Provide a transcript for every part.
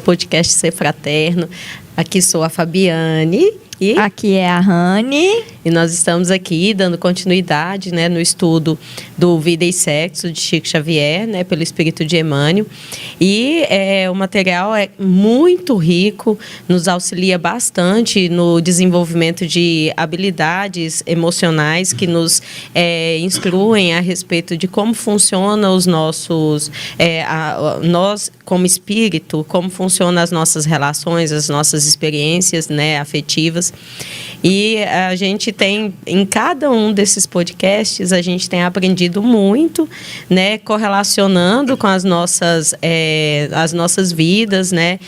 podcast Ser Fraterno. Aqui sou a Fabiane. E aqui é a Rani. E nós estamos aqui dando continuidade, né, no estudo do Vida e Sexo de Chico Xavier, né, pelo Espírito de Emmanuel. E o material é muito rico, nos auxilia bastante no desenvolvimento de habilidades emocionais que nos instruem a respeito de como funcionam os nossos... nós, como espírito, como funcionam as nossas relações, as nossas experiências, né, afetivas. E a gente tem, em cada um desses podcasts, a gente tem aprendido muito, né, correlacionando com as nossas vidas, né,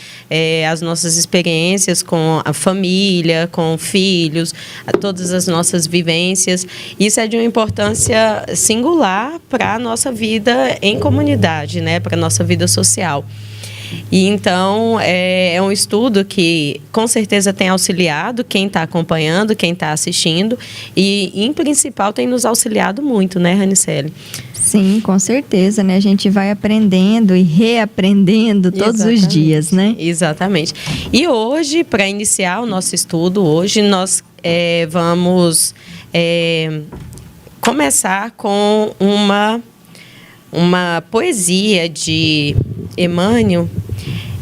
as nossas experiências com a família, com filhos, todas as nossas vivências. Isso é de uma importância singular para a nossa vida em comunidade, né, para a nossa vida social. E então é um estudo que com certeza tem auxiliado quem está acompanhando, quem está assistindo e em principal tem nos auxiliado muito, né, Ranicelli? Sim, com certeza, né? A gente vai aprendendo e reaprendendo todos os dias, né? Exatamente. E hoje, para iniciar o nosso estudo, hoje nós vamos começar com uma poesia de Emmanuel,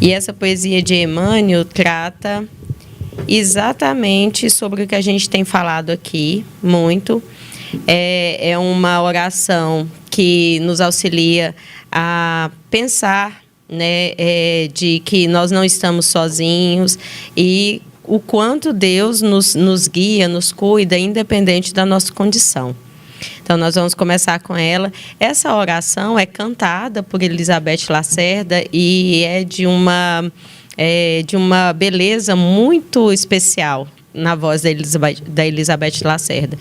e essa poesia de Emmanuel trata exatamente sobre o que a gente tem falado aqui muito. É uma oração que nos auxilia a pensar, né, de que nós não estamos sozinhos e o quanto Deus nos guia, nos cuida, independente da nossa condição. Então, nós vamos começar com ela. Essa oração é cantada por Elizabeth Lacerda e é de uma beleza muito especial na voz da Elizabeth Lacerda.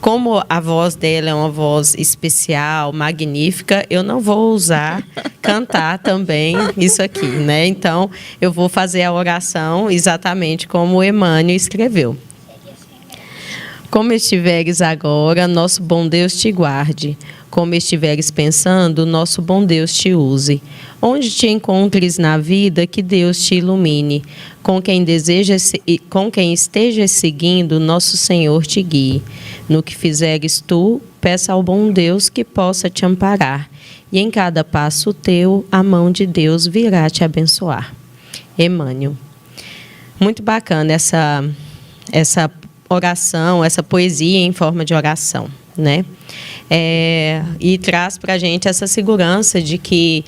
Como a voz dela é uma voz especial, magnífica, eu não vou ousar cantar também isso aqui, né? Então, eu vou fazer a oração exatamente como o Emmanuel escreveu. Como estiveres agora, nosso bom Deus te guarde. Como estiveres pensando, nosso bom Deus te use. Onde te encontres na vida, que Deus te ilumine. Com quem estejas seguindo, nosso Senhor te guie. No que fizeres tu, peça ao bom Deus que possa te amparar. E em cada passo teu, a mão de Deus virá te abençoar. Emmanuel. Muito bacana essa oração, essa poesia em forma de oração, né? E traz para a gente essa segurança de que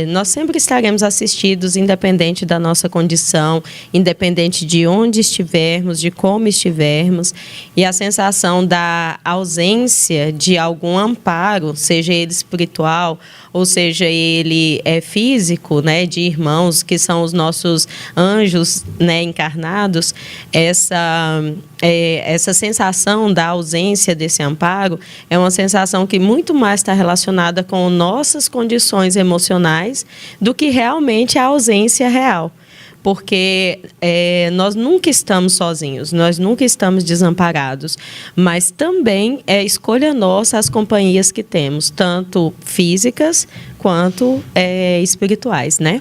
nós sempre estaremos assistidos, independente da nossa condição, independente de onde estivermos, de como estivermos, e a sensação da ausência de algum amparo, seja ele espiritual ou seja ele físico, né, de irmãos que são os nossos anjos, né, encarnados, essa sensação da ausência desse amparo é uma sensação que muito mais está relacionada com nossas condições emocionais do que realmente a ausência real. Porque nós nunca estamos sozinhos, nós nunca estamos desamparados, mas também é escolha nossa as companhias que temos, tanto físicas quanto espirituais, né?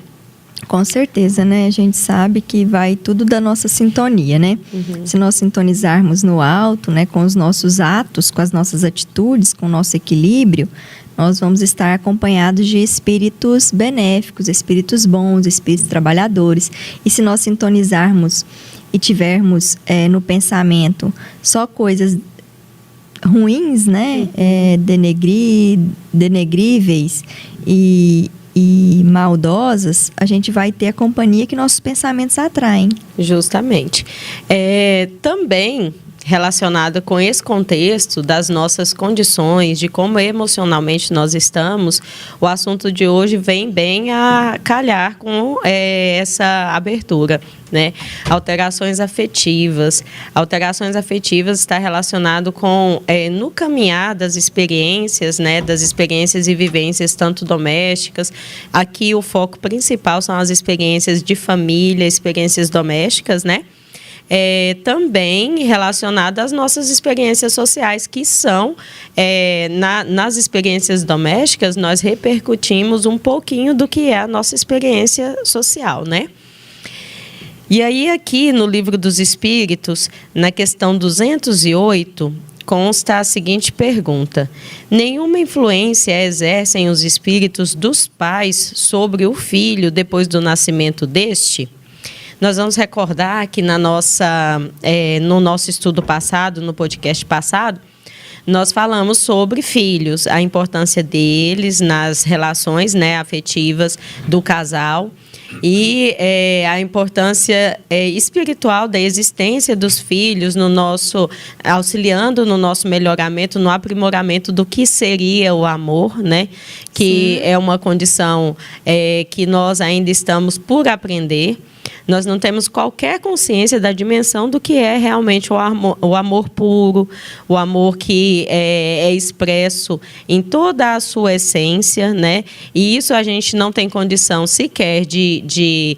Com certeza, né? A gente sabe que vai tudo da nossa sintonia, né? Uhum. Se nós sintonizarmos no alto, né, com os nossos atos, com as nossas atitudes, com o nosso equilíbrio, nós vamos estar acompanhados de espíritos benéficos, espíritos bons, espíritos trabalhadores. E se nós sintonizarmos e tivermos no pensamento só coisas ruins, né? Denegríveis e maldosas, a gente vai ter a companhia que nossos pensamentos atraem. Justamente. Também relacionada com esse contexto das nossas condições, de como emocionalmente nós estamos, o assunto de hoje vem bem a calhar com essa abertura, né? Alterações afetivas. Alterações afetivas está relacionado com no caminhar das experiências, né? Das experiências e vivências tanto domésticas. Aqui o foco principal são as experiências de família, experiências domésticas, né? também relacionada às nossas experiências sociais, que são, nas experiências domésticas, nós repercutimos um pouquinho do que é a nossa experiência social, né? E aí, aqui no Livro dos Espíritos, na questão 208, consta a seguinte pergunta: nenhuma influência exercem os espíritos dos pais sobre o filho depois do nascimento deste? Nós vamos recordar que no nosso estudo passado, no podcast passado, nós falamos sobre filhos, a importância deles nas relações, né, afetivas do casal e a importância espiritual da existência dos filhos auxiliando no nosso melhoramento, no aprimoramento do que seria o amor, né? Que Sim. É uma condição que nós ainda estamos por aprender. Nós não temos qualquer consciência da dimensão do que é realmente o amor puro, o amor que é expresso em toda a sua essência, né? E isso a gente não tem condição sequer de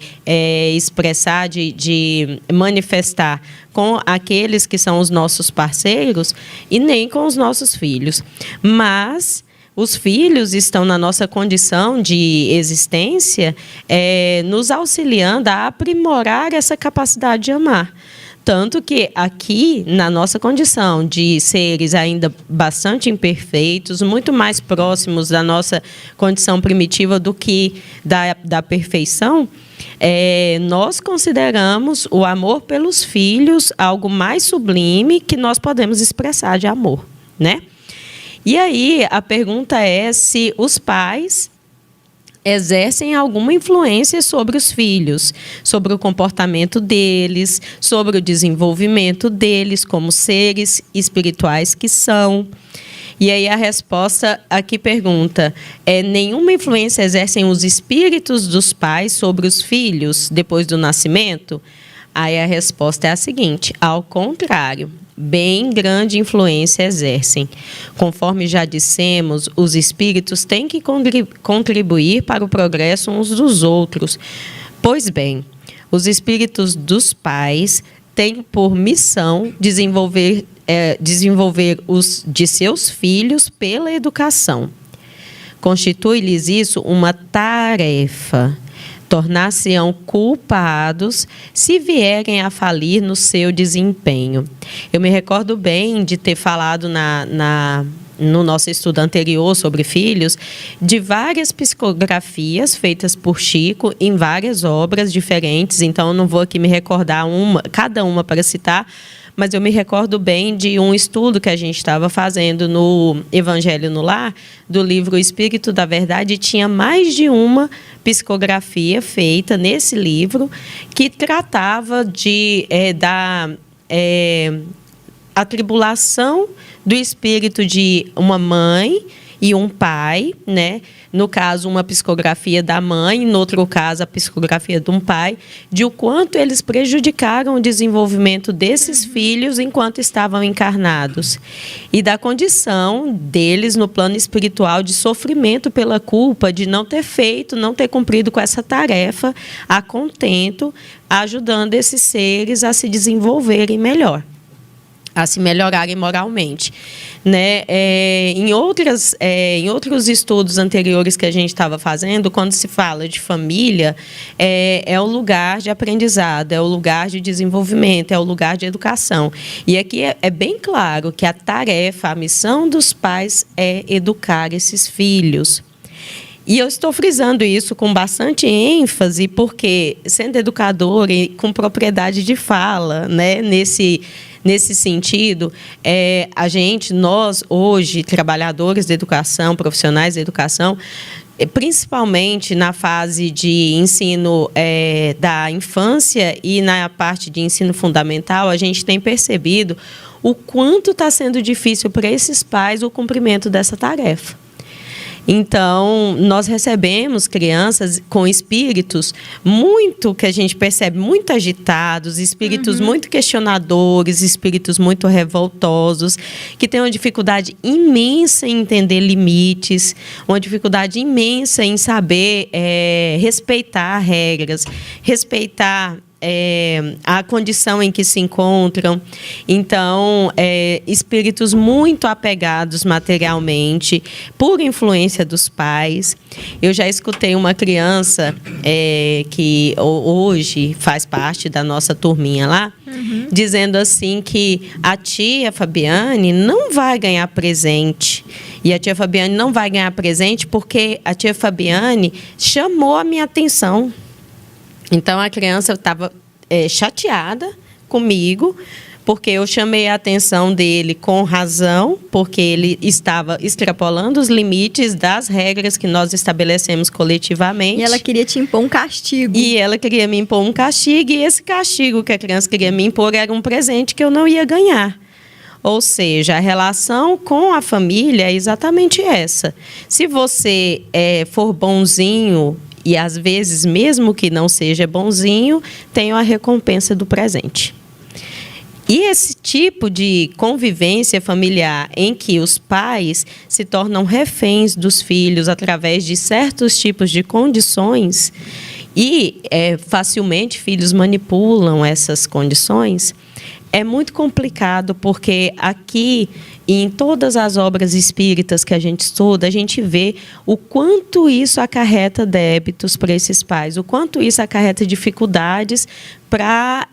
expressar, de manifestar com aqueles que são os nossos parceiros e nem com os nossos filhos. Mas os filhos estão na nossa condição de existência, nos auxiliando a aprimorar essa capacidade de amar. Tanto que aqui, na nossa condição de seres ainda bastante imperfeitos, muito mais próximos da nossa condição primitiva do que da perfeição, nós consideramos o amor pelos filhos algo mais sublime que nós podemos expressar de amor, né? E aí, a pergunta é se os pais exercem alguma influência sobre os filhos, sobre o comportamento deles, sobre o desenvolvimento deles como seres espirituais que são. E aí a resposta aqui pergunta: nenhuma influência exercem os espíritos dos pais sobre os filhos depois do nascimento? Aí a resposta é a seguinte: ao contrário, bem grande influência exercem. Conforme já dissemos, os espíritos têm que contribuir para o progresso uns dos outros. Pois bem, os espíritos dos pais têm por missão desenvolver os de seus filhos pela educação. Constitui-lhes isso uma tarefa. Tornar-se-ão culpados se vierem a falir no seu desempenho. Eu me recordo bem de ter falado no nosso estudo anterior sobre filhos, de várias psicografias feitas por Chico em várias obras diferentes. Então, eu não vou aqui me recordar cada uma para citar, mas eu me recordo bem de um estudo que a gente estava fazendo no Evangelho no Lar, do livro O Espírito da Verdade, e tinha mais de uma psicografia feita nesse livro que tratava da atribulação do espírito de uma mãe e um pai, né? No caso, uma psicografia da mãe, no outro caso, a psicografia de um pai, de o quanto eles prejudicaram o desenvolvimento desses filhos enquanto estavam encarnados. E da condição deles no plano espiritual de sofrimento pela culpa de não ter cumprido com essa tarefa a contento, ajudando esses seres a se desenvolverem melhor, a se melhorarem moralmente, né? Em outros estudos anteriores que a gente estava fazendo, quando se fala de família, é o lugar de aprendizado, é o lugar de desenvolvimento, é o lugar de educação. E aqui é bem claro que a tarefa, a missão dos pais é educar esses filhos. E eu estou frisando isso com bastante ênfase, porque, sendo educadora e com propriedade de fala, né, nesse sentido, nós hoje, trabalhadores da educação, profissionais da educação, principalmente na fase de ensino da infância e na parte de ensino fundamental, a gente tem percebido o quanto está sendo difícil para esses pais o cumprimento dessa tarefa. Então, nós recebemos crianças com espíritos que a gente percebe muito agitados, espíritos muito questionadores, espíritos muito revoltosos, que têm uma dificuldade imensa em entender limites, uma dificuldade imensa em saber respeitar regras, respeitar a condição em que se encontram. Então, espíritos muito apegados materialmente, por influência dos pais. Eu já escutei uma criança que hoje faz parte da nossa turminha lá, dizendo assim que a tia Fabiane não vai ganhar presente. E a tia Fabiane não vai ganhar presente porque a tia Fabiane chamou a minha atenção. Então, a criança estava chateada comigo, porque eu chamei a atenção dele com razão, porque ele estava extrapolando os limites das regras que nós estabelecemos coletivamente. E ela queria te impor um castigo. E ela queria me impor um castigo, e esse castigo que a criança queria me impor era um presente que eu não ia ganhar. Ou seja, a relação com a família é exatamente essa. Se você for bonzinho, e às vezes, mesmo que não seja bonzinho, tem a recompensa do presente. E esse tipo de convivência familiar em que os pais se tornam reféns dos filhos através de certos tipos de condições e facilmente filhos manipulam essas condições, é muito complicado, porque aqui, em todas as obras espíritas que a gente estuda, a gente vê o quanto isso acarreta débitos para esses pais, o quanto isso acarreta dificuldades para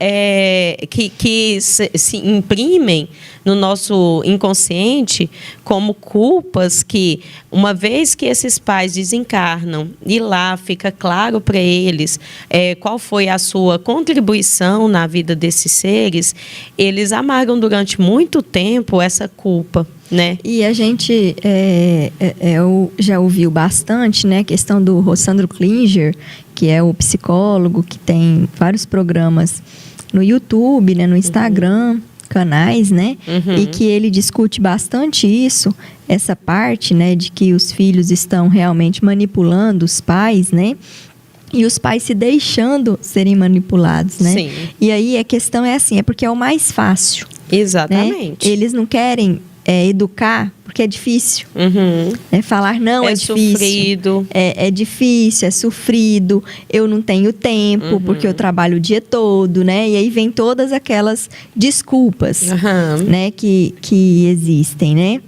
que se imprimem no nosso inconsciente como culpas que, uma vez que esses pais desencarnam e lá fica claro para eles qual foi a sua contribuição na vida desses seres, eles amargam durante muito tempo essa culpa, né? E a gente já ouviu bastante, né, a questão do Rossandro Klinger, que é o psicólogo que tem vários programas no YouTube, né, no Instagram, canais, né? E que ele discute bastante isso, essa parte, né, de que os filhos estão realmente manipulando os pais, né? E os pais se deixando serem manipulados, né? Sim. E aí a questão é assim, é porque é o mais fácil. Exatamente. Né? Eles não querem educar porque é difícil. Falar não é difícil. Sofrido. É difícil, é sofrido. Eu não tenho tempo porque eu trabalho o dia todo, né? E aí vem todas aquelas desculpas, né? Que existem, né?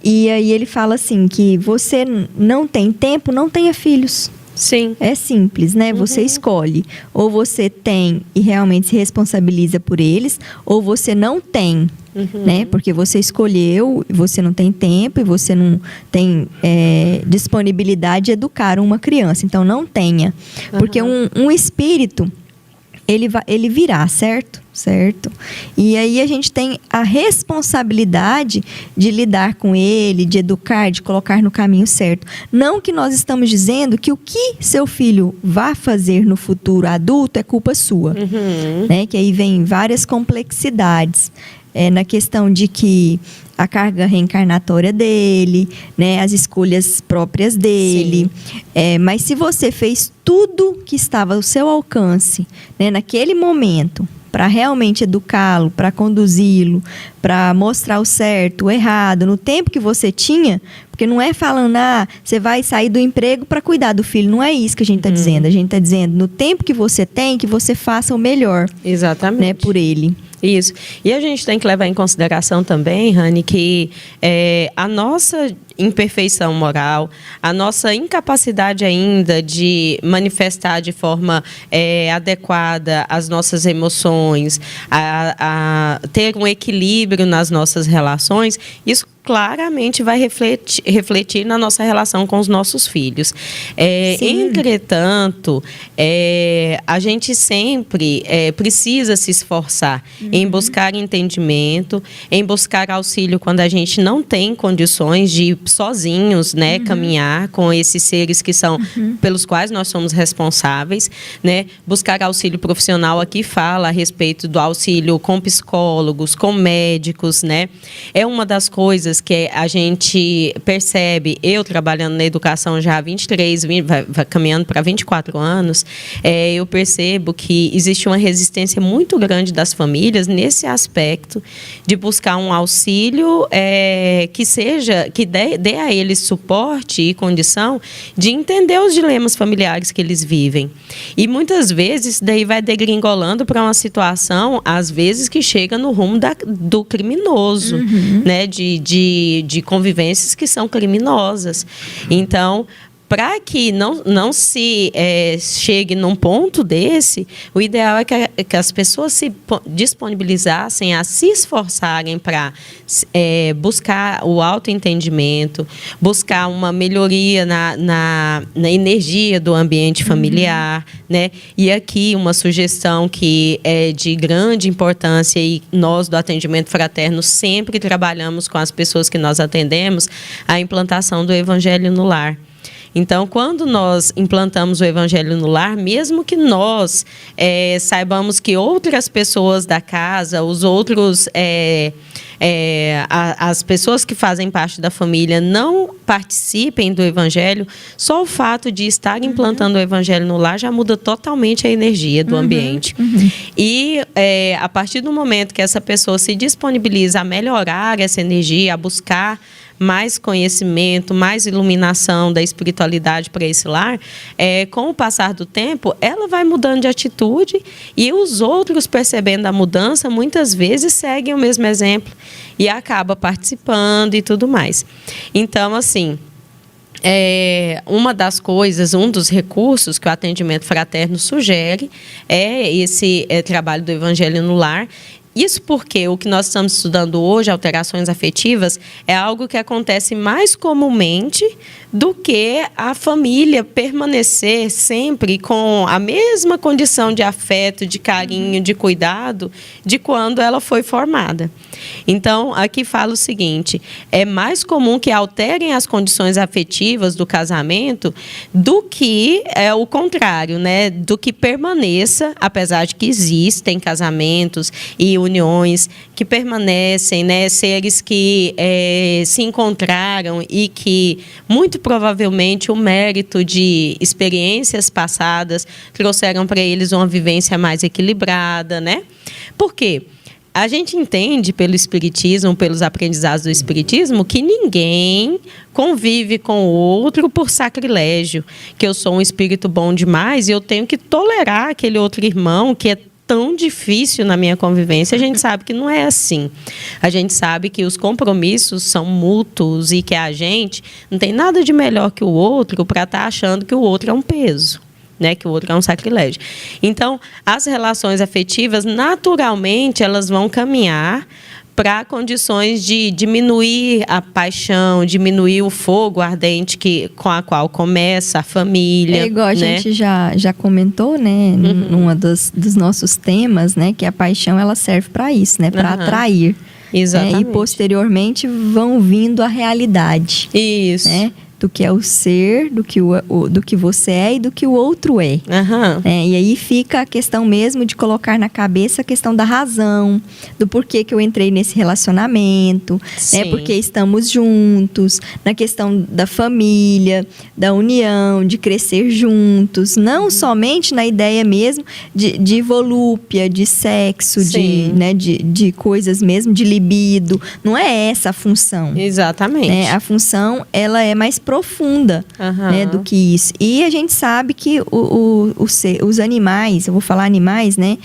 E aí ele fala assim que você não tem tempo, não tenha filhos. Sim. É simples, né? Você escolhe. Ou você tem e realmente se responsabiliza por eles, ou você não tem, né? Porque você escolheu, você não tem tempo e você não tem disponibilidade de educar uma criança. Então, não tenha. Porque um espírito, ele virá, certo? Certo? E aí a gente tem a responsabilidade de lidar com ele, de educar, de colocar no caminho certo. Não que nós estamos dizendo que o que seu filho vai fazer no futuro adulto é culpa sua. Né? Que aí vem várias complexidades. Na questão de que a carga reencarnatória dele, né, as escolhas próprias dele. Mas se você fez tudo que estava ao seu alcance, né, naquele momento, para realmente educá-lo, para conduzi-lo, para mostrar o certo, o errado, no tempo que você tinha, porque não é falando, você vai sair do emprego para cuidar do filho, não é isso que a gente está dizendo. A gente está dizendo, no tempo que você tem, que você faça o melhor. Exatamente. Né, por ele. Isso. E a gente tem que levar em consideração também, Rani, que a nossa imperfeição moral, a nossa incapacidade ainda de manifestar de forma adequada as nossas emoções, a ter um equilíbrio nas nossas relações, isso claramente vai refletir na nossa relação com os nossos filhos. Entretanto, a gente sempre precisa se esforçar em buscar entendimento, em buscar auxílio quando a gente não tem condições de sozinhos, né, caminhar com esses seres que são pelos quais nós somos responsáveis, né? Buscar auxílio profissional, aqui fala a respeito do auxílio com psicólogos, com médicos, né? É uma das coisas que a gente percebe, eu trabalhando na educação já há 23, vai caminhando para 24 anos, eu percebo que existe uma resistência muito grande das famílias nesse aspecto de buscar um auxílio que dê a eles suporte e condição de entender os dilemas familiares que eles vivem. E muitas vezes isso daí vai degringolando para uma situação, às vezes, que chega no rumo do criminoso, né? De convivências que são criminosas. Então, para que não se chegue num ponto desse, o ideal é que as pessoas se disponibilizassem a se esforçarem para buscar o autoentendimento, buscar uma melhoria na energia do ambiente familiar, né? E aqui uma sugestão que é de grande importância, e nós do atendimento fraterno sempre trabalhamos com as pessoas que nós atendemos, a implantação do Evangelho no lar. Então, quando nós implantamos o Evangelho no lar, mesmo que nós saibamos que outras pessoas da casa, os outros, as pessoas que fazem parte da família não participem do Evangelho, só o fato de estar implantando o Evangelho no lar já muda totalmente a energia do ambiente. E a partir do momento que essa pessoa se disponibiliza a melhorar essa energia, a buscar mais conhecimento, mais iluminação da espiritualidade para esse lar, com o passar do tempo, ela vai mudando de atitude, e os outros, percebendo a mudança, muitas vezes seguem o mesmo exemplo e acaba participando e tudo mais. Então, assim, uma das coisas, um dos recursos que o atendimento fraterno sugere é esse trabalho do Evangelho no lar. Isso porque o que nós estamos estudando hoje, alterações afetivas, é algo que acontece mais comumente do que a família permanecer sempre com a mesma condição de afeto, de carinho, de cuidado, de quando ela foi formada. Então, aqui fala o seguinte: é mais comum que alterem as condições afetivas do casamento do que o contrário, né? Do que permaneça, apesar de que existem casamentos e uniões que permanecem, né? Seres que se encontraram e que, muito provavelmente, o mérito de experiências passadas trouxeram para eles uma vivência mais equilibrada, né? Por quê? A gente entende pelo Espiritismo, pelos aprendizados do Espiritismo, que ninguém convive com o outro por sacrilégio, que eu sou um espírito bom demais e eu tenho que tolerar aquele outro irmão que é tão difícil na minha convivência. A gente sabe que não é assim. A gente sabe que os compromissos são mútuos e que a gente não tem nada de melhor que o outro para estar achando que o outro é um peso, né, que o outro é um sacrilégio. Então, as relações afetivas, naturalmente, elas vão caminhar para condições de diminuir a paixão, diminuir o fogo ardente com a qual começa a família. É igual a gente já comentou, né, numa dos nossos temas, né, que a paixão ela serve para isso, né, para atrair. Exatamente. E posteriormente vão vindo a realidade. Isso. Né? Do que é o ser, do que você é e do que o outro é. E aí fica a questão mesmo de colocar na cabeça a questão da razão, do porquê que eu entrei nesse relacionamento, né? Porque estamos juntos, na questão da família, da união, de crescer juntos, não somente na ideia mesmo de volúpia, de sexo, de coisas mesmo, de libido. Não é essa a função. Exatamente. Né? A função, ela é mais profunda, né, do que isso. E a gente sabe que os animais, eu vou falar animais, né?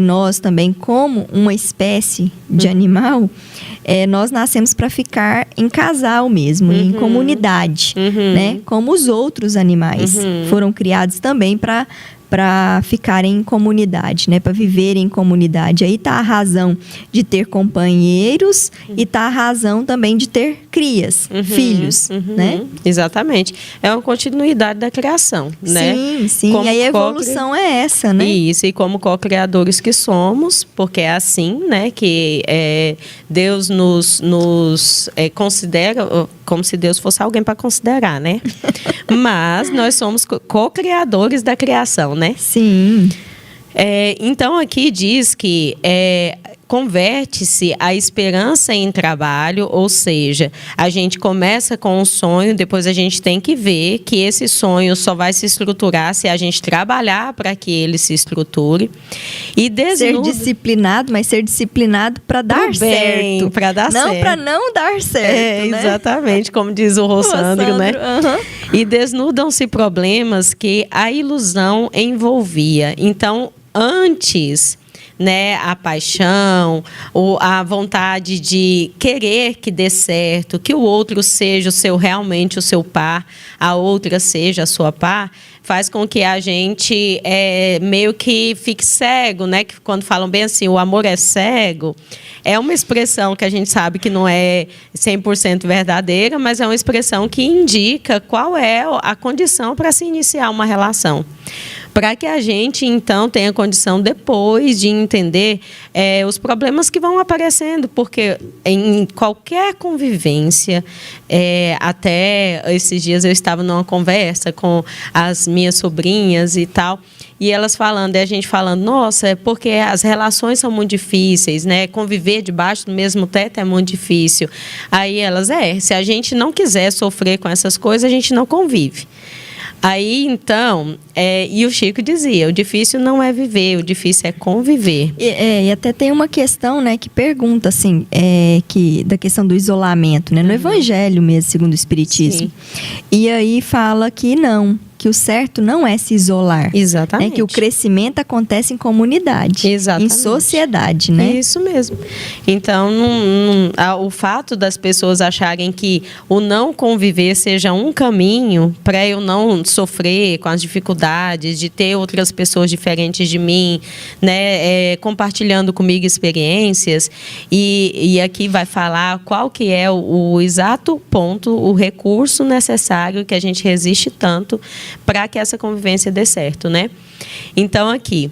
Nós também, como uma espécie de animal, nós nascemos para ficar em casal mesmo, em comunidade, né? Como os outros animais foram criados também para ficarem em comunidade, né? Para viverem em comunidade. Aí está a razão de ter companheiros e está a razão também de ter crias, filhos, né? Exatamente. É uma continuidade da criação, né? Sim. Como e aí a evolução é essa, né? Isso, e como co-criadores que somos, porque é assim, né? Que Deus nos considera como se Deus fosse alguém para considerar, né? Mas nós somos co-criadores da criação, né? Sim. Então, aqui diz que converte-se a esperança em trabalho, ou seja, a gente começa com um sonho, depois a gente tem que ver que esse sonho só vai se estruturar se a gente trabalhar para que ele se estruture. E ser disciplinado, mas ser disciplinado para dar certo. Para dar certo. Não para não dar certo, né? Exatamente, como diz o Rossandro, né? E desnudam-se problemas que a ilusão envolvia. Então, antes, né, a paixão, ou a vontade de querer que dê certo, que o outro seja realmente o seu par, a outra seja a sua par, faz com que a gente meio que fique cego, né? Que quando falam bem assim, o amor é cego, é uma expressão que a gente sabe que não é 100% verdadeira, mas é uma expressão que indica qual é a condição para se iniciar uma relação. Para que a gente, então, tenha condição depois de entender os problemas que vão aparecendo, porque em qualquer convivência, até esses dias eu estava numa conversa com as minhas sobrinhas e tal, e elas falando, e a gente falando, nossa, é porque as relações são muito difíceis, né? Conviver debaixo do mesmo teto é muito difícil. Aí elas, se a gente não quiser sofrer com essas coisas, a gente não convive. Aí, então, e o Chico dizia, o difícil não é viver, o difícil é conviver. E até tem uma questão, né, que pergunta, assim, da questão do isolamento, né, no Evangelho mesmo, segundo o Espiritismo. Sim. E aí fala que não, que o certo não é se isolar. Exatamente. Né, que o crescimento acontece em comunidade. Exatamente. Em sociedade, né? Isso mesmo. Então, o fato das pessoas acharem que o não conviver seja um caminho para eu não sofrer com as dificuldades de ter outras pessoas diferentes de mim, né, compartilhando comigo experiências, e aqui vai falar qual que é o exato ponto, o recurso necessário que a gente resiste tanto para que essa convivência dê certo, né? Então, aqui,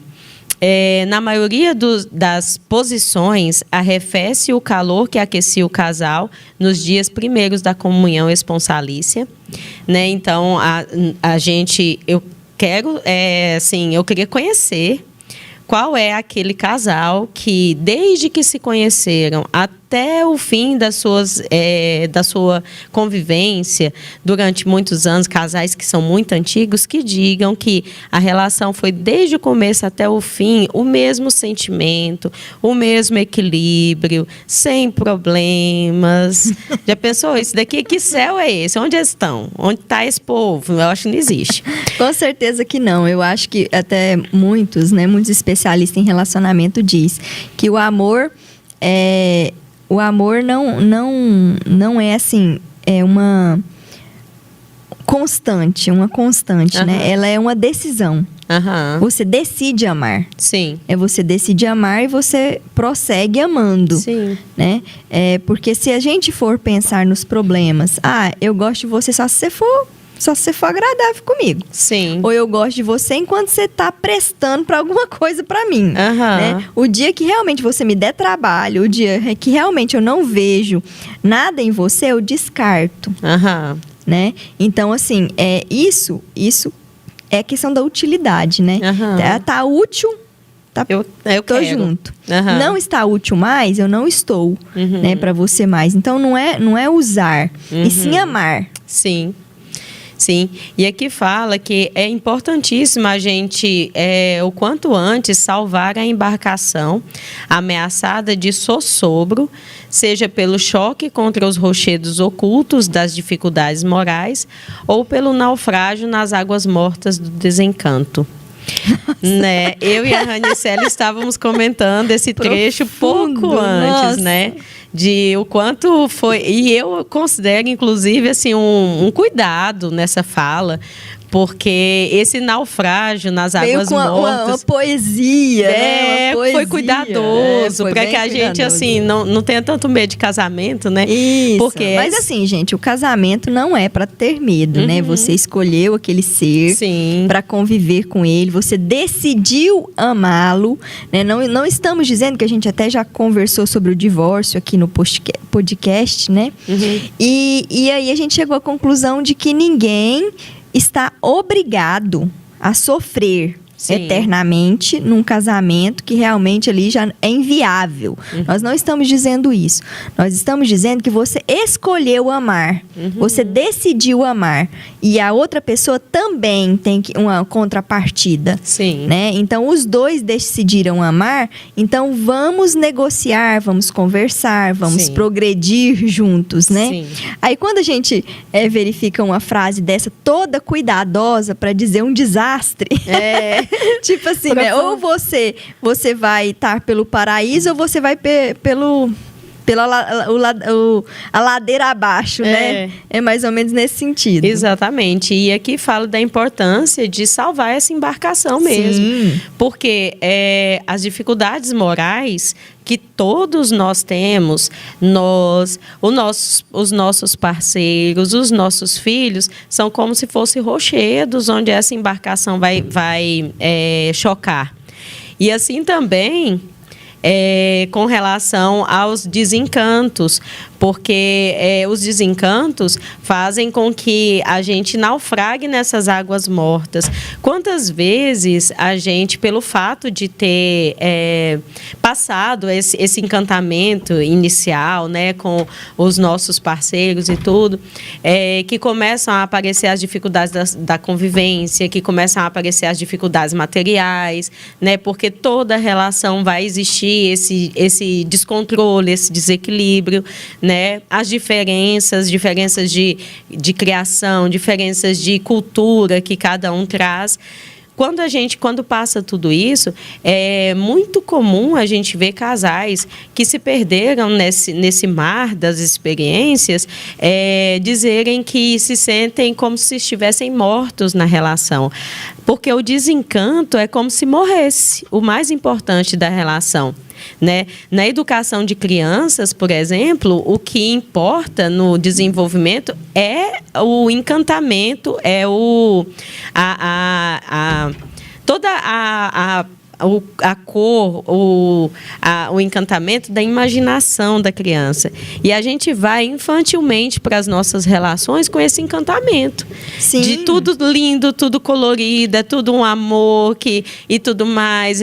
na maioria das posições, arrefece o calor que aquecia o casal nos dias primeiros da comunhão esponsalícia, né? Então, eu queria conhecer qual é aquele casal que, desde que se conheceram até o fim da sua convivência, durante muitos anos, casais que são muito antigos, que digam que a relação foi, desde o começo até o fim, o mesmo sentimento, o mesmo equilíbrio, sem problemas. Já pensou isso daqui? Que céu é esse? Onde eles estão? Onde está esse povo? Eu acho que não existe. Com certeza que não. Eu acho que até muitos especialistas em relacionamento diz que o amor não é assim, é uma constante, né? Ela é uma decisão. Você decide amar. Sim. Você decide amar e você prossegue amando. Sim. Né? Porque se a gente for pensar nos problemas, eu gosto de você só se você for agradável comigo. Sim. Ou eu gosto de você enquanto você está prestando para alguma coisa para mim. Né? O dia que realmente você me der trabalho, o dia que realmente eu não vejo nada em você, eu descarto. Né? Então, assim, isso é questão da utilidade, né? Tá útil, eu tô quero. junto. Não está útil mais, eu não estou, né, para você mais. Então, não é usar, e sim amar. Sim. Sim, e aqui fala que é importantíssimo a gente, o quanto antes, salvar a embarcação ameaçada de sossobro, seja pelo choque contra os rochedos ocultos das dificuldades morais ou pelo naufrágio nas águas mortas do desencanto. Né? Eu e a Ranicela estávamos comentando esse trecho pouco antes, né? De o quanto foi... E eu considero, inclusive, assim, um cuidado nessa fala, porque esse naufrágio nas águas mortas... Uma poesia, né? Uma poesia. Foi cuidadoso, para que a gente, assim, não tenha tanto medo de casamento, né? Isso. Porque mas, assim, gente, o casamento não é para ter medo, né? Você escolheu aquele ser para conviver com ele, você decidiu amá-lo, né? Não estamos dizendo que a gente até já conversou sobre o divórcio aqui no podcast, né? E aí a gente chegou à conclusão de que ninguém está obrigado a sofrer. eternamente num casamento que realmente ali já é inviável. Nós não estamos dizendo isso. Nós estamos dizendo que você escolheu amar. Você decidiu amar. E a outra pessoa também tem uma contrapartida. Sim. Né? Então, os dois decidiram amar. Então, vamos negociar, vamos conversar, vamos progredir juntos, né? Sim. Aí, quando a gente verifica uma frase dessa toda cuidadosa para dizer um desastre, tipo assim, né? Ou você vai estar pelo paraíso ou você vai a ladeira abaixo, né? É mais ou menos nesse sentido. Exatamente. E aqui falo da importância de salvar essa embarcação mesmo. Sim. Porque as dificuldades morais que todos nós temos, os nossos parceiros, os nossos filhos, são como se fossem rochedos onde essa embarcação vai chocar. E assim também com relação aos desencantos, porque os desencantos fazem com que a gente naufrague nessas águas mortas. Quantas vezes a gente, pelo fato de ter passado esse encantamento inicial, né, com os nossos parceiros e tudo, que começam a aparecer as dificuldades da convivência, que começam a aparecer as dificuldades materiais, né, porque toda relação vai existir esse descontrole, esse desequilíbrio, né? As diferenças de criação, diferenças de cultura que cada um traz. Quando passa tudo isso, é muito comum a gente ver casais que se perderam nesse mar das experiências, dizerem que se sentem como se estivessem mortos na relação. Porque o desencanto é como se morresse, o mais importante da relação. Né? Na educação de crianças, por exemplo, o que importa no desenvolvimento é o encantamento, é toda a cor, o encantamento da imaginação da criança. E a gente vai infantilmente para as nossas relações com esse encantamento. Sim. De tudo lindo, tudo colorido, é tudo um amor e tudo mais.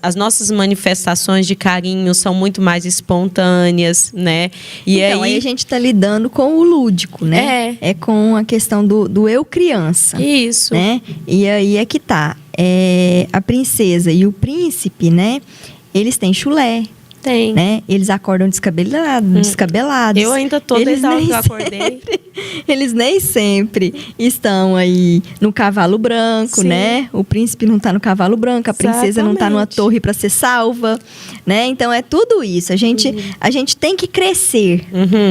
As nossas manifestações de carinho são muito mais espontâneas, né? E então, aí a gente está lidando com o lúdico, né? É com a questão do eu criança. Isso. Né? E aí é que tá. A princesa e o príncipe, né? Eles têm chulé. Tem. Né? Eles acordam descabelados. Eu ainda tô desde a hora que eu acordei. Eles nem sempre estão aí no cavalo branco, Sim. né? O príncipe não está no cavalo branco, a princesa não está numa torre para ser salva, né? Então é tudo isso. A gente tem que crescer,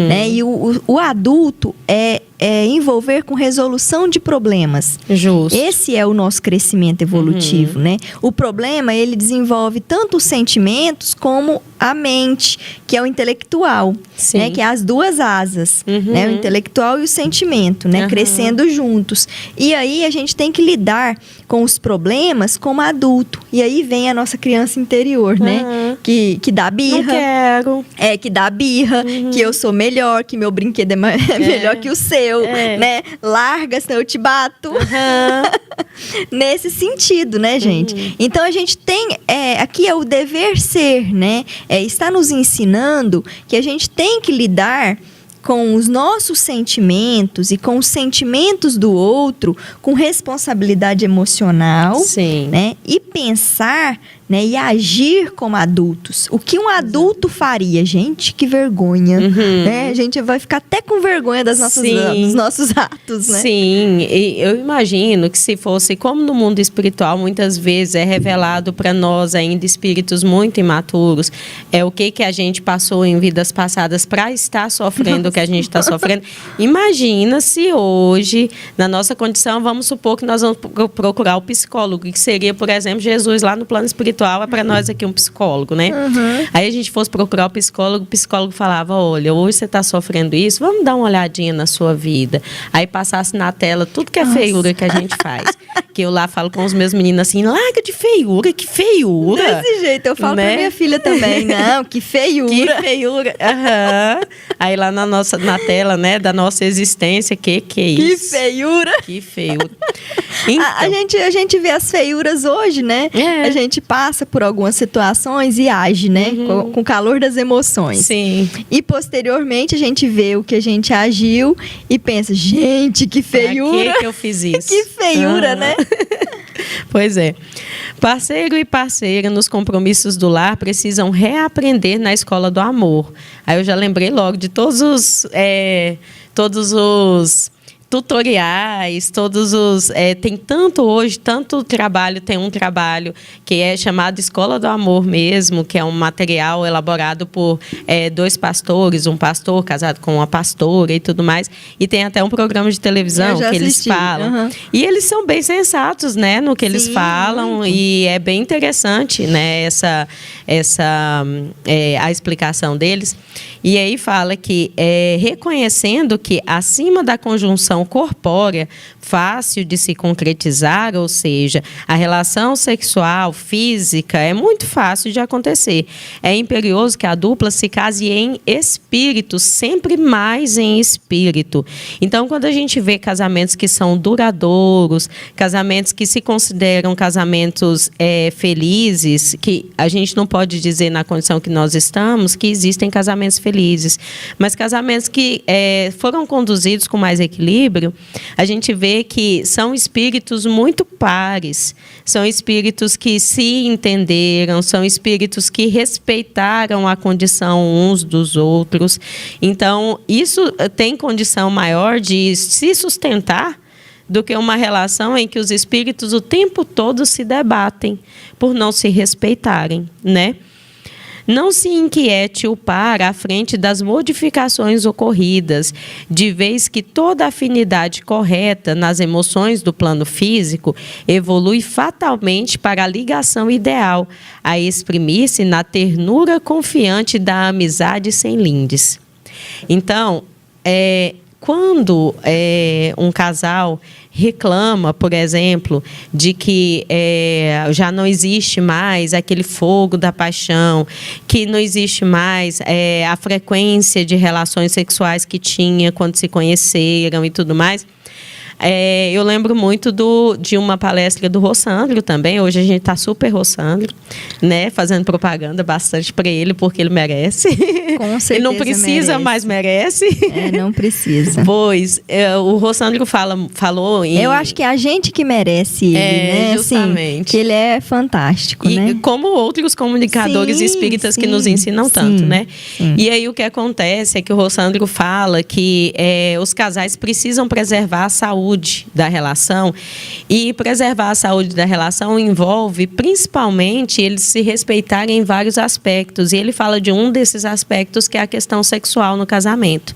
né? E o adulto é envolver com resolução de problemas. Justo. Esse é o nosso crescimento evolutivo, né? O problema, ele desenvolve tanto os sentimentos como a mente, que é o intelectual, né? Que é as duas asas, né? O intelectual e o sentimento, né? Crescendo juntos. E aí a gente tem que lidar com os problemas como adulto. E aí vem a nossa criança interior, né? Que dá birra. Não quero. Que dá birra, que eu sou melhor, que meu brinquedo é melhor que o seu, né? Larga, senão eu te bato. Nesse sentido, né, gente? Então, a gente tem... aqui é o dever ser, né? Está nos ensinando que a gente tem que lidar com os nossos sentimentos e com os sentimentos do outro com responsabilidade emocional. Sim. Né? E pensar, né, e agir como adultos. O que um adulto faria? Gente, que vergonha. Né? A gente vai ficar até com vergonha dos nossos atos, né? Sim, e eu imagino que se fosse como no mundo espiritual, muitas vezes é revelado para nós ainda espíritos muito imaturos, o que a gente passou em vidas passadas para estar sofrendo o que a gente está sofrendo. Imagina se hoje, na nossa condição, vamos supor que nós vamos procurar o psicólogo, que seria, por exemplo, Jesus lá no plano espiritual, é para nós aqui um psicólogo, né? Aí a gente fosse procurar o psicólogo falava, olha, hoje você está sofrendo isso, vamos dar uma olhadinha na sua vida. Aí passasse na tela tudo que é feiura que a gente faz. Que eu lá falo com os meus meninos assim, larga de feiura, que feiura. Desse jeito, eu falo, né, pra minha filha também, não, que feiura. Que feiura. Aí lá na nossa na tela, né, da nossa existência. Que é isso? Que feiura! Que feiura. Então, A gente vê as feiuras hoje, né? A gente passa por algumas situações e age, né? Com o calor das emoções. Sim. E posteriormente a gente vê o que a gente agiu e pensa, gente, que feiura! Pra que eu fiz isso? Que feiura, né? Pois é. Parceiro e parceira nos compromissos do lar precisam reaprender na escola do amor. Aí eu já lembrei logo de todos os tutoriais, tem tanto hoje, tanto trabalho, tem um trabalho que é chamado Escola do Amor mesmo, que é um material elaborado por 2 pastores, um pastor casado com uma pastora e tudo mais, e tem até um programa de televisão que eles falam. E eles são bem sensatos, né, no que eles falam, e é bem interessante, né, a explicação deles. E aí fala que reconhecendo que acima da conjunção corpórea fácil de se concretizar, ou seja, a relação sexual, física, é muito fácil de acontecer. É imperioso que a dupla se case em espírito, sempre mais em espírito. Então, quando a gente vê casamentos que são duradouros, casamentos que se consideram casamentos felizes, que a gente não pode dizer na condição que nós estamos, que existem casamentos felizes, mas casamentos que foram conduzidos com mais equilíbrio, a gente vê que são espíritos muito pares, são espíritos que se entenderam, são espíritos que respeitaram a condição uns dos outros. Então, isso tem condição maior de se sustentar do que uma relação em que os espíritos o tempo todo se debatem por não se respeitarem, né? Não se inquiete o par à frente das modificações ocorridas, de vez que toda afinidade correta nas emoções do plano físico evolui fatalmente para a ligação ideal, a exprimir-se na ternura confiante da amizade sem lindes. Então, quando um casal reclama, por exemplo, de que já não existe mais aquele fogo da paixão, que não existe mais a frequência de relações sexuais que tinha quando se conheceram e tudo mais. Eu lembro muito de uma palestra do Rossandro também. Hoje a gente está super Rossandro, né? Fazendo propaganda bastante para ele, porque ele merece. Com certeza. Ele não precisa, merece. mas merece. Não precisa. Pois, o Rossandro falou em... Eu acho que é a gente que merece ele, né? Justamente. Assim, que ele é fantástico, e, né? como outros comunicadores espíritas que nos ensinam tanto, né? Sim. E aí o que acontece é que o Rossandro fala que os casais precisam preservar a saúde da relação, e preservar a saúde da relação envolve principalmente eles se respeitarem em vários aspectos, e ele fala de um desses aspectos que é a questão sexual no casamento.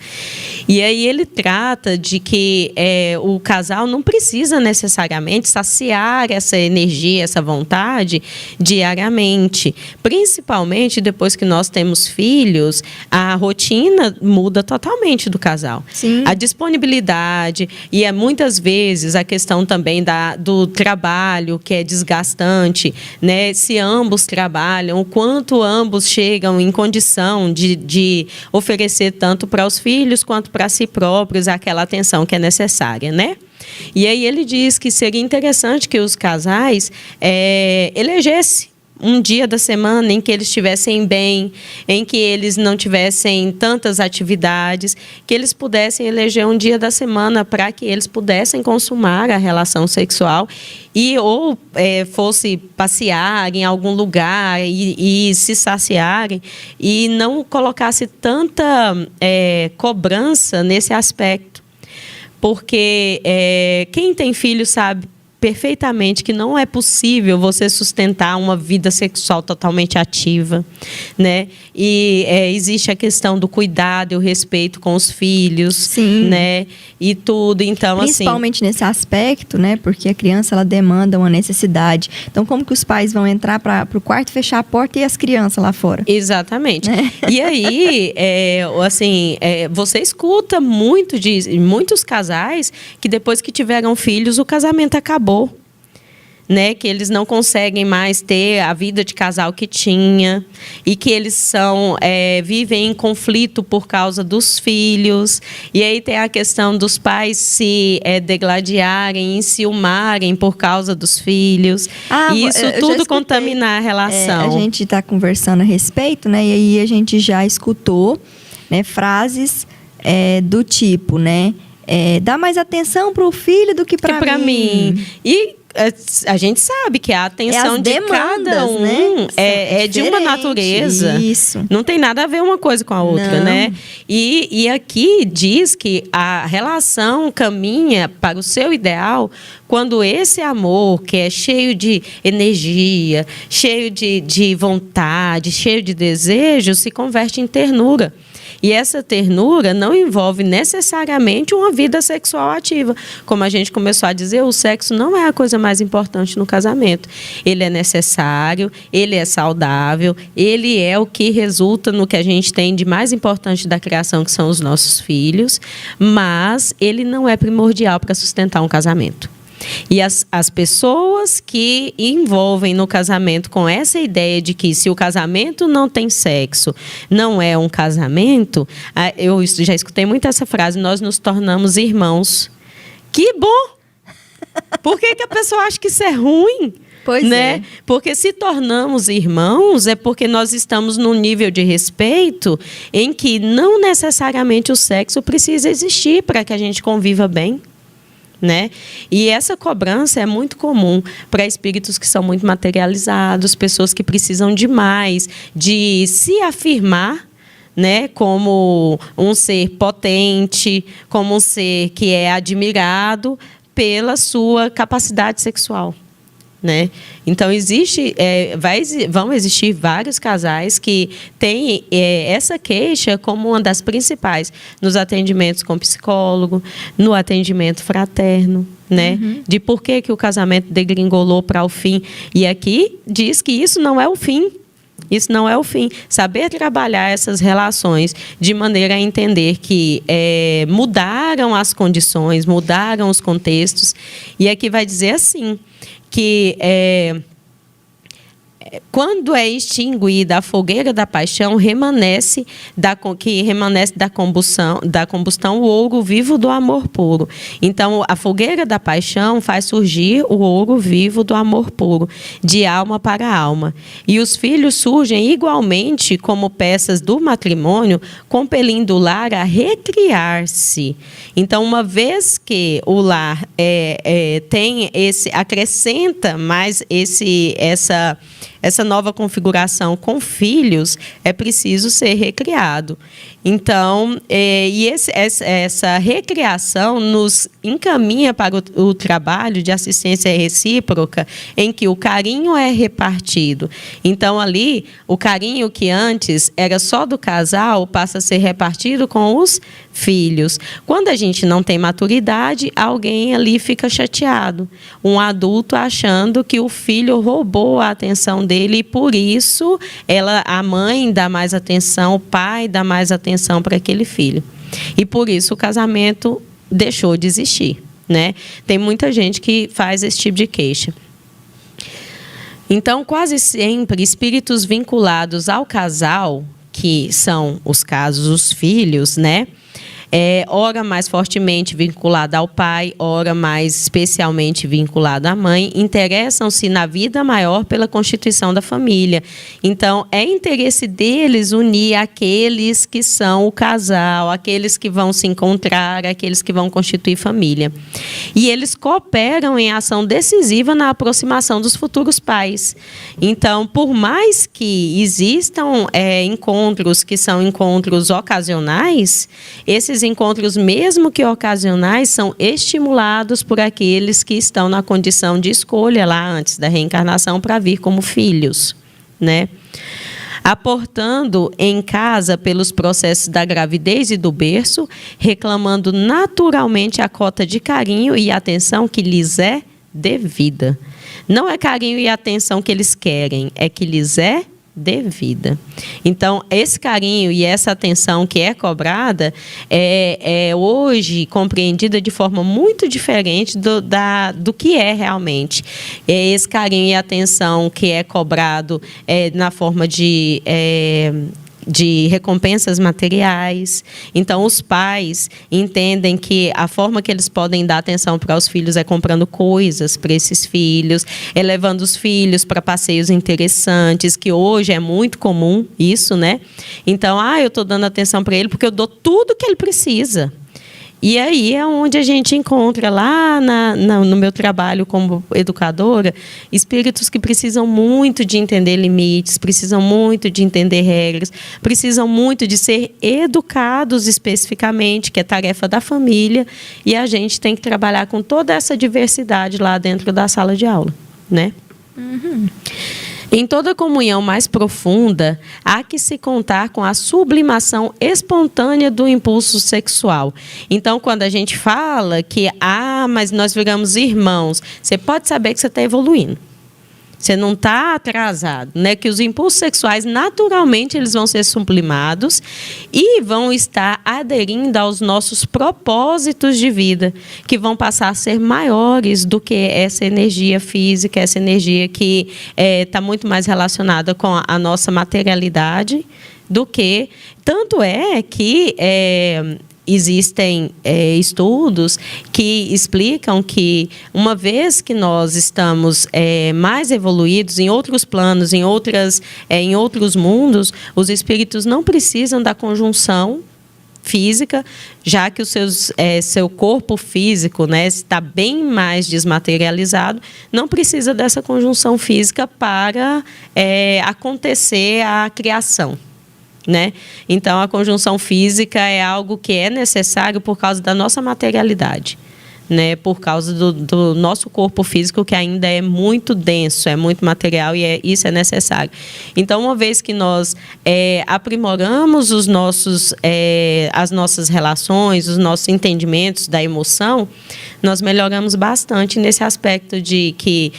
E aí ele trata de que o casal não precisa necessariamente saciar essa energia, essa vontade diariamente, principalmente depois que nós temos filhos, a rotina muda totalmente do casal. Sim. A disponibilidade e muitas vezes a questão também do trabalho, que é desgastante, né? Se ambos trabalham, o quanto ambos chegam em condição de oferecer tanto para os filhos quanto para si próprios aquela atenção que é necessária, né? E aí ele diz que seria interessante que os casais elegessem um dia da semana em que eles estivessem bem, em que eles não tivessem tantas atividades, que eles pudessem eleger um dia da semana para que eles pudessem consumar a relação sexual ou fosse passear em algum lugar e se saciarem, e não colocasse tanta cobrança nesse aspecto. Porque quem tem filho sabe perfeitamente que não é possível você sustentar uma vida sexual totalmente ativa, né? E existe a questão do cuidado e o respeito com os filhos, sim, né? E tudo, então principalmente nesse aspecto, né? Porque a criança, ela demanda uma necessidade. Então, como que os pais vão entrar para o quarto, fechar a porta e as crianças lá fora? Exatamente. Né? E aí, você escuta muito de muitos casais que depois que tiveram filhos, o casamento acabou. né, que eles não conseguem mais ter a vida de casal que tinha e que eles vivem em conflito por causa dos filhos. E aí tem a questão dos pais se degladiarem, enciumarem por causa dos filhos. E isso tudo contaminar a relação. A gente está conversando a respeito, né? E aí a gente já escutou, né, frases do tipo, né? Dá mais atenção para o filho do que para mim. E a gente sabe que a atenção de cada um, né, é de uma natureza. Isso. Não tem nada a ver uma coisa com a outra, Não. né? E aqui diz que a relação caminha para o seu ideal quando esse amor, que é cheio de energia, cheio de vontade, cheio de desejo, se converte em ternura. E essa ternura não envolve necessariamente uma vida sexual ativa. Como a gente começou a dizer, o sexo não é a coisa mais importante no casamento. Ele é necessário, ele é saudável, ele é o que resulta no que a gente tem de mais importante da criação, que são os nossos filhos, mas ele não é primordial para sustentar um casamento. E as pessoas que envolvem no casamento com essa ideia de que se o casamento não tem sexo, não é um casamento, eu já escutei muito essa frase, nós nos tornamos irmãos. Que bom! Por que a pessoa acha que isso é ruim? Pois é. Porque se tornamos irmãos é porque nós estamos num nível de respeito em que não necessariamente o sexo precisa existir para que a gente conviva bem. Né? E essa cobrança é muito comum para espíritos que são muito materializados, pessoas que precisam demais de se afirmar, né, como um ser potente, como um ser que é admirado pela sua capacidade sexual. Né? Então, vão existir vários casais que têm essa queixa como uma das principais nos atendimentos com psicólogo, no atendimento fraterno, né? Uhum. De por que o casamento degringolou para o fim. E aqui diz que isso não é o fim. Isso não é o fim. Saber trabalhar essas relações de maneira a entender que mudaram as condições, mudaram os contextos. E aqui vai dizer assim, que quando é extinguida a fogueira da paixão, remanesce da combustão o ouro vivo do amor puro. Então, a fogueira da paixão faz surgir o ouro vivo do amor puro, de alma para alma. E os filhos surgem igualmente como peças do matrimônio, compelindo o lar a recriar-se. Então, uma vez que o lar acrescenta mais essa nova configuração com filhos, é preciso ser recriado. Então, essa recriação nos encaminha para o trabalho de assistência recíproca, em que o carinho é repartido. Então, ali, o carinho que antes era só do casal, passa a ser repartido com os filhos. Quando a gente não tem maturidade, alguém ali fica chateado. Um adulto achando que o filho roubou a atenção dele e, por isso, a mãe dá mais atenção, o pai dá mais atenção para aquele filho. E por isso o casamento deixou de existir, né? Tem muita gente que faz esse tipo de queixa. Então, quase sempre, espíritos vinculados ao casal, que são os casos, os filhos, né? Ora mais fortemente vinculado ao pai, ora mais especialmente vinculado à mãe, interessam-se na vida maior pela constituição da família. Então, é interesse deles unir aqueles que são o casal, aqueles que vão se encontrar, aqueles que vão constituir família. E eles cooperam em ação decisiva na aproximação dos futuros pais. Então, por mais que existam encontros que são encontros ocasionais, esses encontros, mesmo que ocasionais, são estimulados por aqueles que estão na condição de escolha lá antes da reencarnação para vir como filhos, né? Aportando em casa pelos processos da gravidez e do berço, reclamando naturalmente a cota de carinho e atenção que lhes é devida. Não é carinho e atenção que eles querem, é que lhes é devida. Então, esse carinho e essa atenção que é cobrada é hoje compreendida de forma muito diferente do que é realmente. Esse carinho e atenção que é cobrado na forma de recompensas materiais. Então, os pais entendem que a forma que eles podem dar atenção para os filhos é comprando coisas para esses filhos, levando os filhos para passeios interessantes, que hoje é muito comum isso, né? Então, eu estou dando atenção para ele porque eu dou tudo que ele precisa. E aí é onde a gente encontra lá no meu trabalho como educadora, espíritos que precisam muito de entender limites, precisam muito de entender regras, precisam muito de ser educados especificamente, que é tarefa da família, e a gente tem que trabalhar com toda essa diversidade lá dentro da sala de aula, né? Uhum. Em toda comunhão mais profunda, há que se contar com a sublimação espontânea do impulso sexual. Então, quando a gente fala que, mas nós viramos irmãos, você pode saber que você está evoluindo. Você não está atrasado, né? Que os impulsos sexuais, naturalmente, eles vão ser sublimados e vão estar aderindo aos nossos propósitos de vida, que vão passar a ser maiores do que essa energia física, essa energia que está muito mais relacionada com a nossa materialidade do que... Tanto é que... Existem estudos que explicam que, uma vez que nós estamos mais evoluídos em outros planos, em outros mundos, os espíritos não precisam da conjunção física, já que seu corpo físico, né, está bem mais desmaterializado, não precisa dessa conjunção física para acontecer a criação. Né? Então, a conjunção física é algo que é necessário por causa da nossa materialidade, né? Por causa do nosso corpo físico, que ainda é muito denso, é muito material, e isso é necessário. Então, uma vez que nós aprimoramos as nossas relações, os nossos entendimentos da emoção, nós melhoramos bastante nesse aspecto de que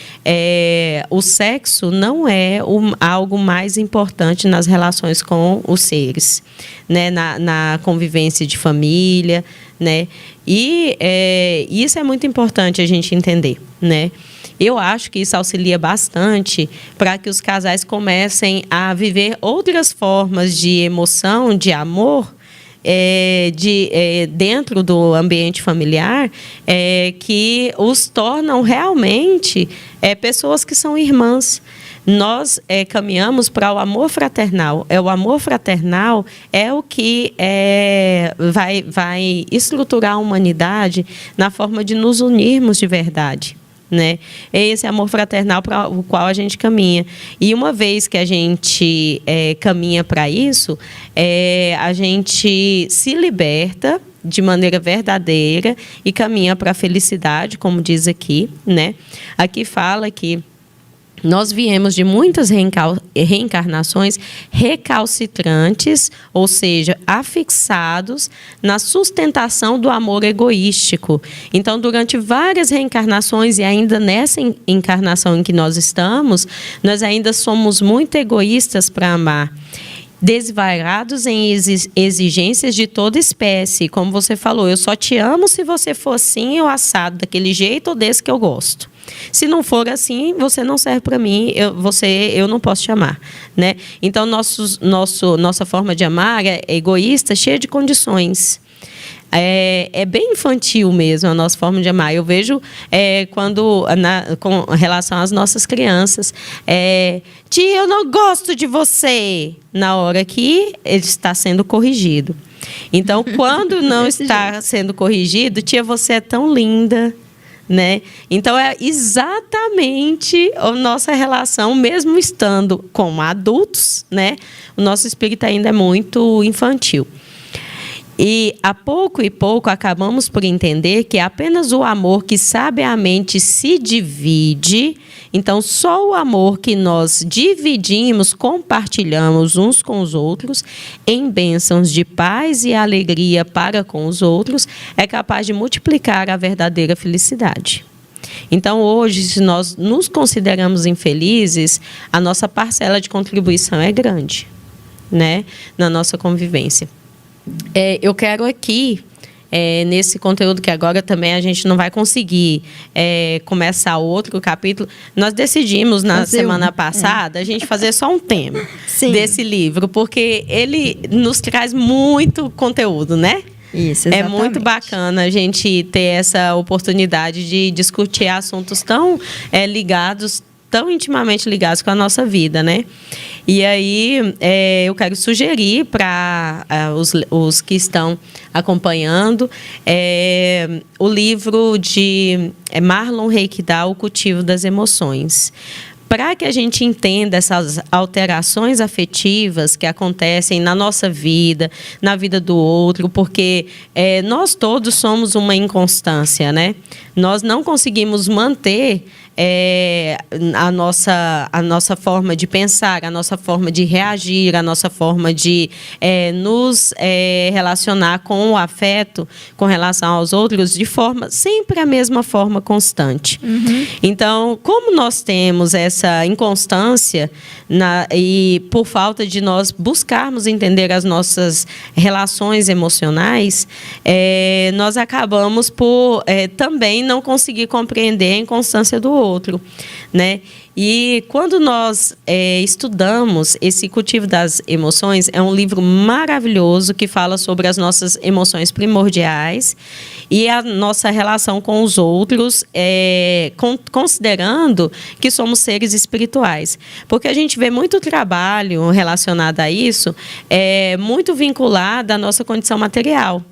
o sexo não é algo mais importante nas relações com os seres, né? Na convivência de família, né? E isso é muito importante a gente entender, né? Eu acho que isso auxilia bastante para que os casais comecem a viver outras formas de emoção, de amor, dentro do ambiente familiar, que os tornam realmente pessoas que são irmãs. Nós caminhamos para o amor fraternal. O amor fraternal é o que vai estruturar a humanidade na forma de nos unirmos de verdade, né? É esse amor fraternal para o qual a gente caminha. E uma vez que a gente caminha para isso, a gente se liberta de maneira verdadeira e caminha para a felicidade, como diz aqui, né? Aqui fala que nós viemos de muitas reencarnações recalcitrantes, ou seja, afixados na sustentação do amor egoístico. Então, durante várias reencarnações, e ainda nessa encarnação em que nós estamos, nós ainda somos muito egoístas para amar. Desvairados em exigências de toda espécie. Como você falou, eu só te amo se você for assim ou assado, daquele jeito ou desse que eu gosto. Se não for assim, você não serve para mim, eu não posso te amar, né? Então, nossa forma de amar é egoísta, cheia de condições. É bem infantil mesmo a nossa forma de amar. Eu vejo com relação às nossas crianças. Tia, eu não gosto de você, na hora que ele está sendo corrigido. Então, quando não está sendo corrigido, tia, você é tão linda, né? Então, é exatamente a nossa relação, mesmo estando com adultos, né? O nosso espírito ainda é muito infantil. E, a pouco e pouco, acabamos por entender que é apenas o amor que sabiamente se divide. Então, só o amor que nós dividimos, compartilhamos uns com os outros, em bênçãos de paz e alegria para com os outros, é capaz de multiplicar a verdadeira felicidade. Então, hoje, se nós nos consideramos infelizes, a nossa parcela de contribuição é grande, né, na nossa convivência. Eu quero aqui, nesse conteúdo que agora também a gente não vai conseguir começar outro capítulo, nós decidimos na semana passada a gente fazer só um tema desse livro, porque ele nos traz muito conteúdo, né? Isso, exatamente. É muito bacana a gente ter essa oportunidade de discutir assuntos tão ligados, tão intimamente ligados com a nossa vida, né? E aí, eu quero sugerir para os que estão acompanhando o livro de Marlon Reikdal, O Cultivo das Emoções. Para que a gente entenda essas alterações afetivas que acontecem na nossa vida, na vida do outro, porque nós todos somos uma inconstância, né? Nós não conseguimos manter a nossa forma de pensar, a nossa forma de reagir, a nossa forma de nos relacionar com o afeto, com relação aos outros, de forma, sempre a mesma forma constante. Uhum. Então, como nós temos essa inconstância e por falta de nós buscarmos entender as nossas relações emocionais, nós acabamos por também não conseguir compreender a inconstância do outro, né? E quando nós estudamos esse Cultivo das Emoções, é um livro maravilhoso que fala sobre as nossas emoções primordiais e a nossa relação com os outros, considerando que somos seres espirituais. Porque a gente vê muito trabalho relacionado a isso, muito vinculado à nossa condição material.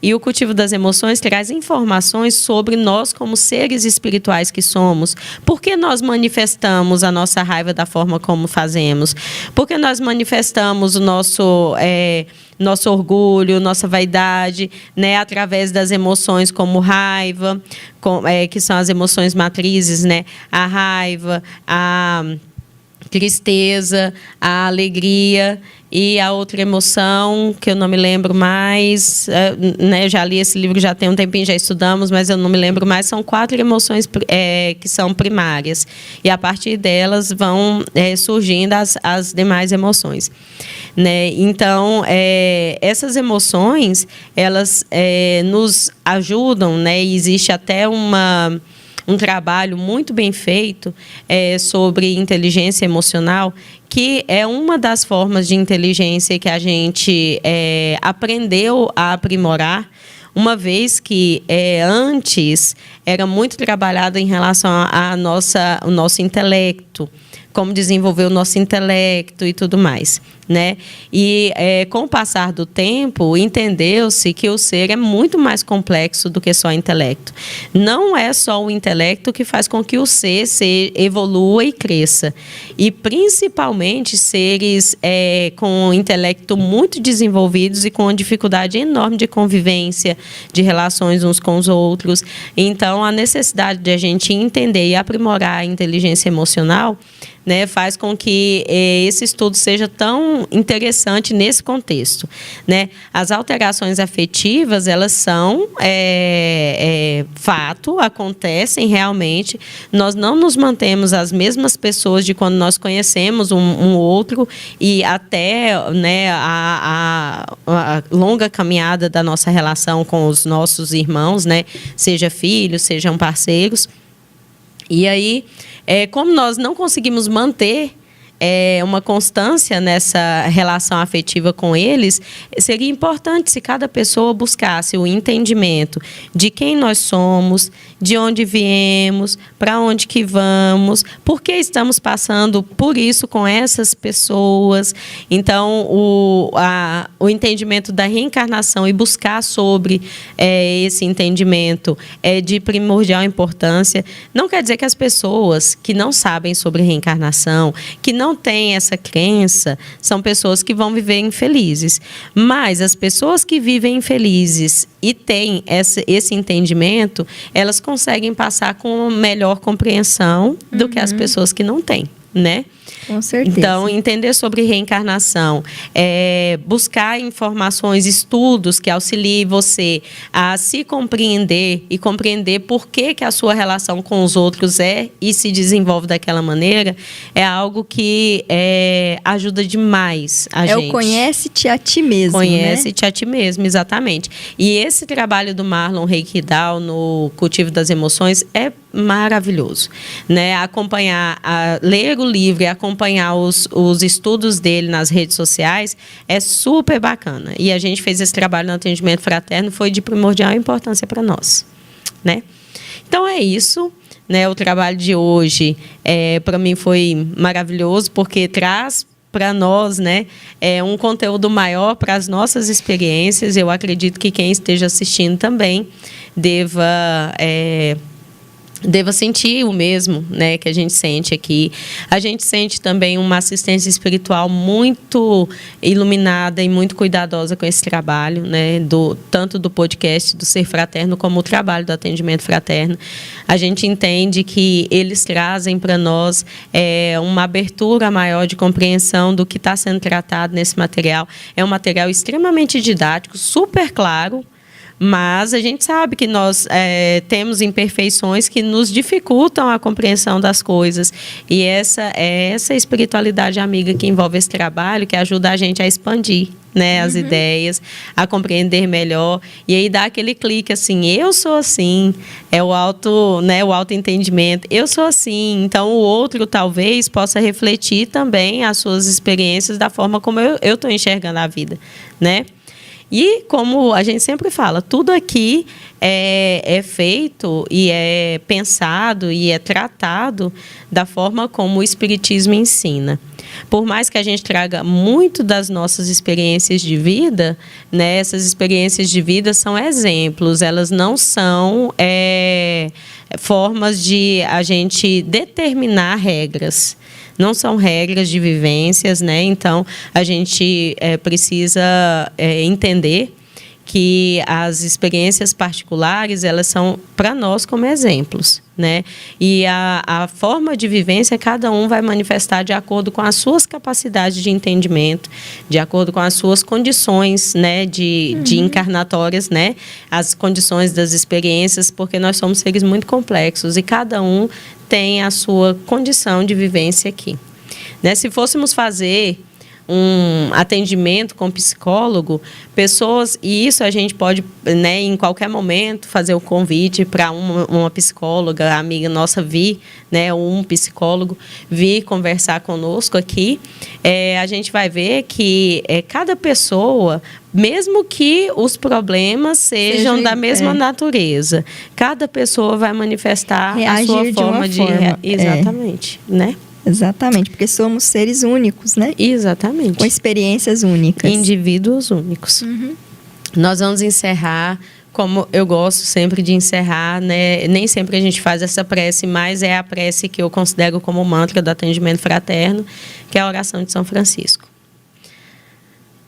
E o Cultivo das Emoções traz informações sobre nós como seres espirituais que somos. Por que nós manifestamos a nossa raiva da forma como fazemos? Por que nós manifestamos o nosso orgulho, nossa vaidade, né, através das emoções como raiva, que são as emoções matrizes, né? A raiva, a tristeza, a alegria e a outra emoção que eu não me lembro mais, né, já li esse livro, já tem um tempinho, já estudamos, mas eu não me lembro mais. São 4 emoções que são primárias e a partir delas vão surgindo as demais emoções, né? Então, essas emoções, elas nos ajudam, né? E existe até um trabalho muito bem feito sobre inteligência emocional, que é uma das formas de inteligência que a gente aprendeu a aprimorar, uma vez que antes era muito trabalhado em relação ao nosso intelecto, como desenvolver o nosso intelecto e tudo mais, né? E com o passar do tempo, entendeu-se que o ser é muito mais complexo do que só o intelecto. Não é só o intelecto que faz com que o ser evolua e cresça. E principalmente seres com intelecto muito desenvolvidos e com uma dificuldade enorme de convivência, de relações uns com os outros. Então, a necessidade de a gente entender e aprimorar a inteligência emocional, né, faz com que esse estudo seja tão interessante nesse contexto, né? As alterações afetivas, elas são fato, acontecem realmente. Nós não nos mantemos as mesmas pessoas de quando nós conhecemos um outro e até, né, a longa caminhada da nossa relação com os nossos irmãos, né? Seja filhos, sejam parceiros. E aí, como nós não conseguimos manter uma constância nessa relação afetiva com eles, seria importante se cada pessoa buscasse o entendimento de quem nós somos, de onde viemos, para onde que vamos, por que estamos passando por isso com essas pessoas. Então, o entendimento da reencarnação e buscar sobre esse entendimento é de primordial importância. Não quer dizer que as pessoas que não sabem sobre reencarnação, que não têm essa crença, são pessoas que vão viver infelizes. Mas as pessoas que vivem infelizes e têm esse entendimento, elas conseguem passar com melhor compreensão do que as pessoas que não têm. né? Com certeza. Então, entender sobre reencarnação, buscar informações, estudos que auxiliem você a se compreender e compreender por que a sua relação com os outros e se desenvolve daquela maneira, é algo que ajuda demais a gente. O conhece-te a ti mesmo, Conhece-te a ti mesmo, exatamente. E esse trabalho do Marlon Reikidal no Cultivo das Emoções é maravilhoso, né? Ler o livro e acompanhar os estudos dele nas redes sociais é super bacana. E a gente fez esse trabalho no atendimento fraterno, foi de primordial importância para nós, né? Então é isso, né? O trabalho de hoje para mim foi maravilhoso porque traz para nós, né, um conteúdo maior para as nossas experiências. Eu acredito que quem esteja assistindo também deva sentir o mesmo, né, que a gente sente aqui. A gente sente também uma assistência espiritual muito iluminada e muito cuidadosa com esse trabalho, né, tanto do podcast do Ser Fraterno como o trabalho do atendimento fraterno. A gente entende que eles trazem para nós uma abertura maior de compreensão do que está sendo tratado nesse material. É um material extremamente didático, super claro, mas a gente sabe que nós temos imperfeições que nos dificultam a compreensão das coisas. E essa espiritualidade amiga que envolve esse trabalho, que ajuda a gente a expandir, né, as ideias, a compreender melhor. E aí dá aquele clique assim, eu sou assim, o autoentendimento, eu sou assim. Então o outro talvez possa refletir também as suas experiências da forma como eu estou enxergando a vida, né? E como a gente sempre fala, tudo aqui é feito e é pensado e é tratado da forma como o Espiritismo ensina. Por mais que a gente traga muito das nossas experiências de vida, né, essas experiências de vida são exemplos, elas não são formas de a gente determinar regras. Não são regras de vivências, né? Então, a gente precisa entender que as experiências particulares, elas são para nós como exemplos, né? E a forma de vivência, cada um vai manifestar de acordo com as suas capacidades de entendimento, de acordo com as suas condições, né, de encarnatórias, né? As condições das experiências, porque nós somos seres muito complexos e cada um tem a sua condição de vivência aqui, né? Se fôssemos fazer um atendimento com psicólogo, e isso a gente pode, né, em qualquer momento, fazer o convite para uma psicóloga, amiga nossa vir, né, um psicólogo vir conversar conosco aqui, a gente vai ver que cada pessoa, mesmo que os problemas sejam da mesma natureza, cada pessoa vai manifestar a sua forma de reagir. Exatamente, né? Exatamente, porque somos seres únicos, né? Exatamente. Com experiências únicas. Indivíduos únicos. Nós vamos encerrar, como eu gosto sempre de encerrar, né? Nem sempre a gente faz essa prece, mas é a prece que eu considero como mantra do atendimento fraterno, que é a oração de São Francisco.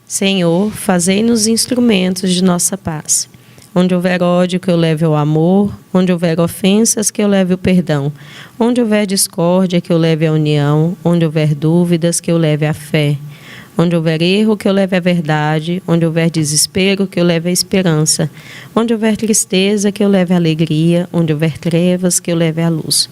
Senhor, fazei-nos instrumentos de nossa paz. Onde houver ódio, que eu leve o amor. Onde houver ofensas, que eu leve o perdão. Onde houver discórdia, que eu leve a união. Onde houver dúvidas, que eu leve a fé. Onde houver erro, que eu leve a verdade. Onde houver desespero, que eu leve a esperança. Onde houver tristeza, que eu leve a alegria. Onde houver trevas, que eu leve a luz.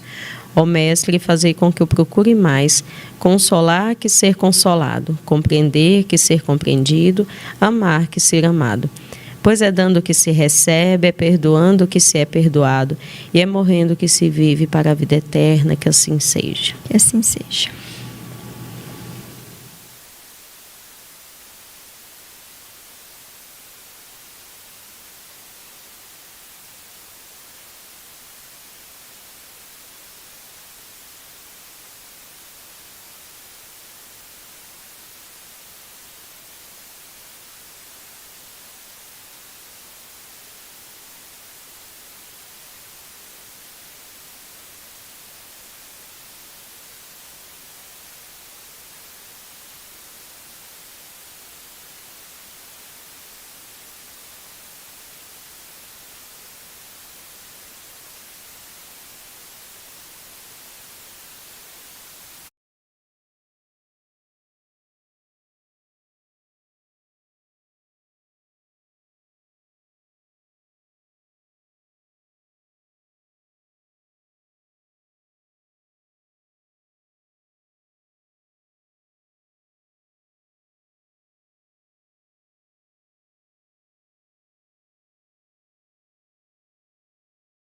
Ó Mestre, fazei com que eu procure mais consolar que ser consolado, compreender que ser compreendido, amar que ser amado. Pois é dando que se recebe, é perdoando que se é perdoado, e é morrendo que se vive para a vida eterna, que assim seja. Que assim seja.